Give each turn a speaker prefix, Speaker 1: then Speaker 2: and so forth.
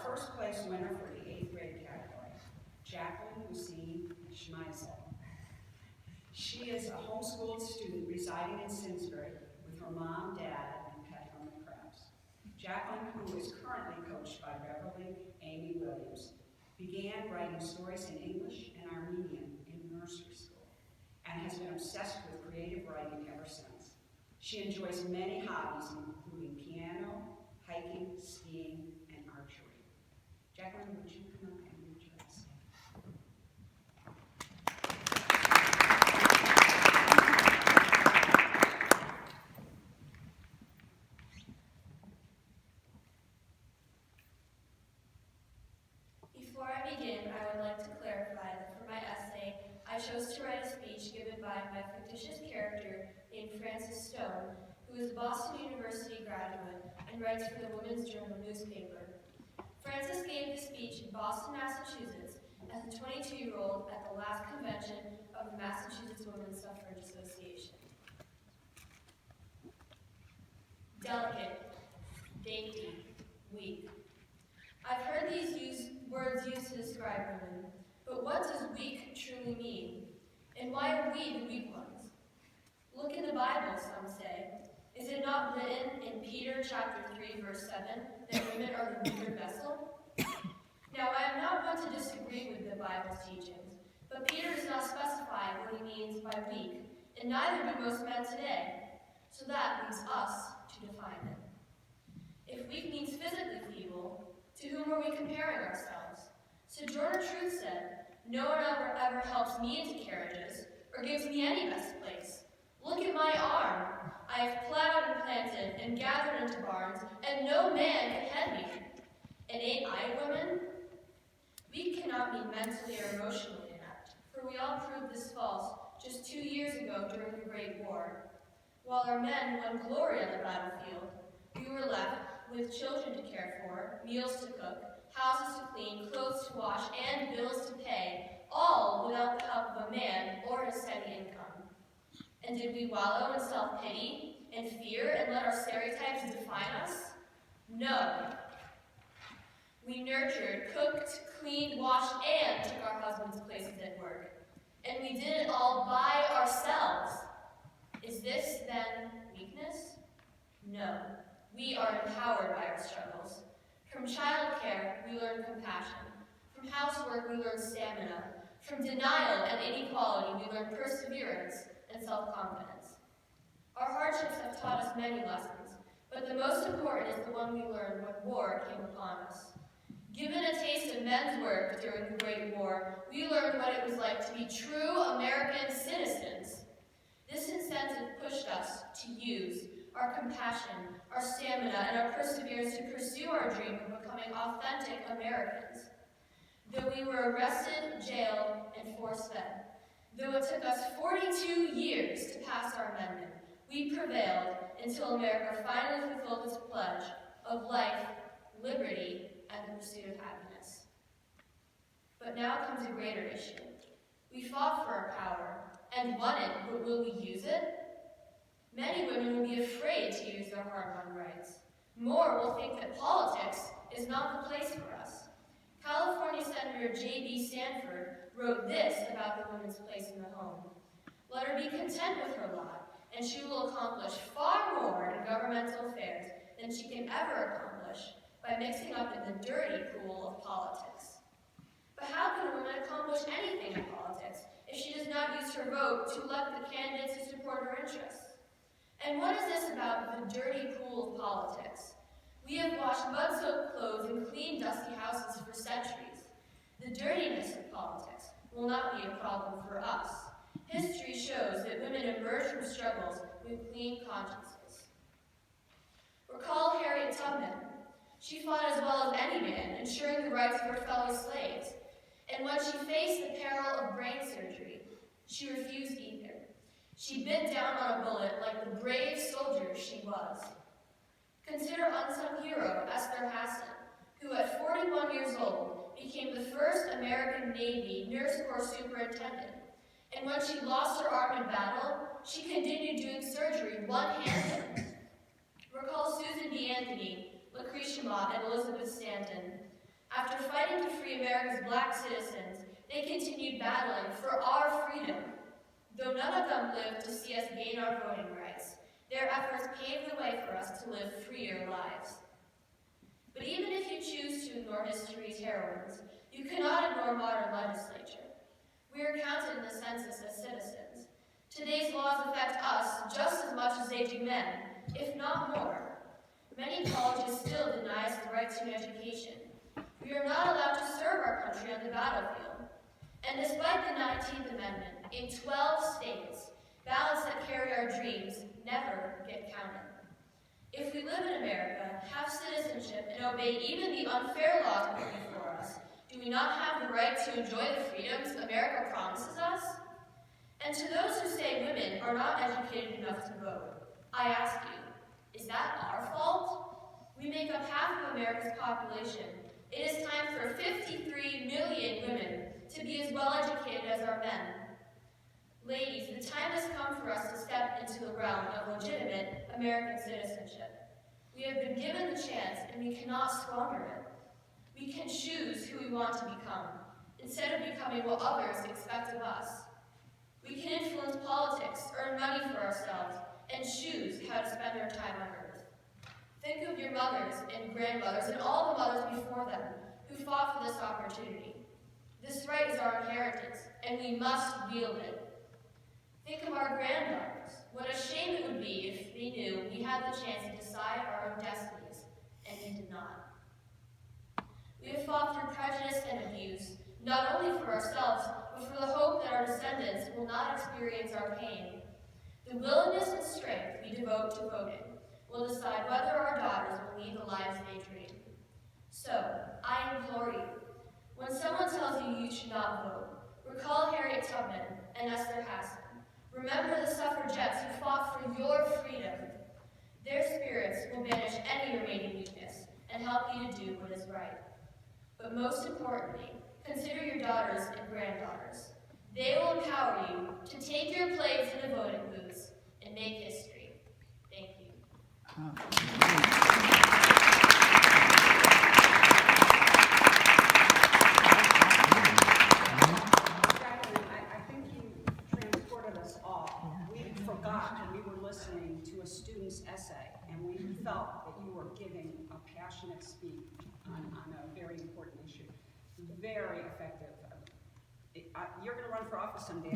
Speaker 1: first place winner for the 8th grade category, Jacqueline Schmeizl. She is a homeschooled student residing in Simsbury with her mom, dad, and pet hermit crabs. Jacqueline, who is currently coached by Beverly Amy Williams, began writing stories in English and Armenian in nursery school and has been obsessed with creative writing ever since. She enjoys many hobbies, including piano, hiking, skiing, and archery. Jacqueline, would you come up and read your essay?
Speaker 2: Before I begin, I would like to clarify that for my essay, I chose to write a speech given by my fictitious character named Frances Stone, who is a Boston University graduate and writes for the Women's Journal newspaper. Frances gave the speech in Boston, Massachusetts, as a 22-year-old at the last convention of the Massachusetts Women's Suffrage Association. Delicate, dainty, weak. I've heard these words used to describe women, but what does weak truly mean? And why are we the weak ones? Look in the Bible, some say. Is it not written in Peter chapter 3, verse 7, that women are the weaker vessel? Now, I am not one to disagree with the Bible's teachings, but Peter does not specify what he means by weak, and neither do most men today. So that leaves us to define it. If weak means physically feeble, to whom are we comparing ourselves? Sojourner Truth said, "No one ever helps me into carriages or gives me any best place. Look at my arm. I have plowed and planted and gathered into barns, and no man can head me. And ain't I a woman?" We cannot be mentally or emotionally inept, for we all proved this false just 2 years ago during the Great War. While our men won glory on the battlefield, we were left with children to care for, meals to cook, houses to clean, clothes to wash, and bills to pay, all without the help of a man or a steady income. And did we wallow in self-pity and fear and let our stereotypes define us? No. We nurtured, cooked, cleaned, washed, and took our husbands' places at work. And we did it all by ourselves. Is this, then, weakness? No. We are empowered by our struggles. From childcare, we learn compassion. From housework, we learn stamina. From denial and inequality, we learn perseverance and self-confidence. Our hardships have taught us many lessons, but the most important is the one we learned when war came upon us. Given a taste of men's work during the Great War, we learned what it was like to be true American citizens. This incentive pushed us to use our compassion, our stamina, and our perseverance to pursue our dream of becoming authentic Americans. Though we were arrested, jailed, and force-fed, though it took us 42 years to pass our amendment, we prevailed until America finally fulfilled its pledge of life, liberty, and the pursuit of happiness. But now comes a greater issue. We fought for our power and won it, but will we use it? Many women will be afraid to use their hard-won rights. More will think that politics is not the place for us. California Senator J.B. Stanford wrote this about the woman's place in the home. Let her be content with her lot, and she will accomplish far more in governmental affairs than she can ever accomplish by mixing up in the dirty pool of politics. But how can a woman accomplish anything in politics if she does not use her vote to elect the candidates who support her interests? And what is this about the dirty pool of politics? We have washed mud-soaked clothes and cleaned dusty houses for centuries. The dirtiness of politics will not be a problem for us. History shows that women emerge from struggles with clean consciences. Recall Harriet Tubman. She fought as well as any man, ensuring the rights of her fellow slaves. And when she faced the peril of brain surgery, she refused either. She bit down on a bullet like the brave soldier she was. Consider unsung hero Esther Hassan, who at 41 years old became the first American Navy Nurse Corps superintendent. And when she lost her arm in battle, she continued doing surgery one-handed. Recall Susan B. Anthony, Lucretia Mott, and Elizabeth Stanton. After fighting to free America's black citizens, they continued battling for our freedom. Though none of them lived to see us gain our voting rights, their efforts paved the way for us to live freer lives. But even if you choose to ignore history's heroines, you cannot ignore modern legislature. We are counted in the census as citizens. Today's laws affect us just as much as they do men, if not more. Many colleges still deny us the right to an education. We are not allowed to serve our country on the battlefield. And despite the 19th Amendment, in 12 states, ballots that carry our dreams never get counted. If we live in America, have citizenship, and obey even the unfair laws put before us, do we not have the right to enjoy the freedoms America promises us? And to those who say women are not educated enough to vote, I ask you, is that our fault? We make up half of America's population. It is time for 53 million women to be as well educated as our men. Ladies, the time has come for us to step into the realm of legitimate American citizenship. We have been given the chance, and we cannot squander it. We can choose who we want to become, instead of becoming what others expect of us. We can influence politics, earn money for ourselves, and choose how to spend our time on earth. Think of your mothers and grandmothers and all the mothers before them who fought for this opportunity. This right is our inheritance, and we must wield it. Think of our granddaughters. What a shame it would be if they knew we had the chance to decide our own destinies, and we did not. We have fought through prejudice and abuse, not only for ourselves, but for the hope that our descendants will not experience our pain. The willingness and strength we devote to voting will decide whether our daughters will lead the lives they dream. So, I implore you, when someone tells you you should not vote, recall Harriet Tubman and Esther Hassan. Remember the suffragettes who fought for your freedom. Their spirits will banish any remaining weakness and help you to do what is right. But most importantly, consider your daughters and granddaughters. They will empower you to take your place in the voting booths and make history. Thank you.
Speaker 1: Jacqueline, I think you transported us all. We forgot and we were listening to a student's essay, and we felt that you were giving a passionate speech on a very important issue. Very effective. You're going to run for office someday.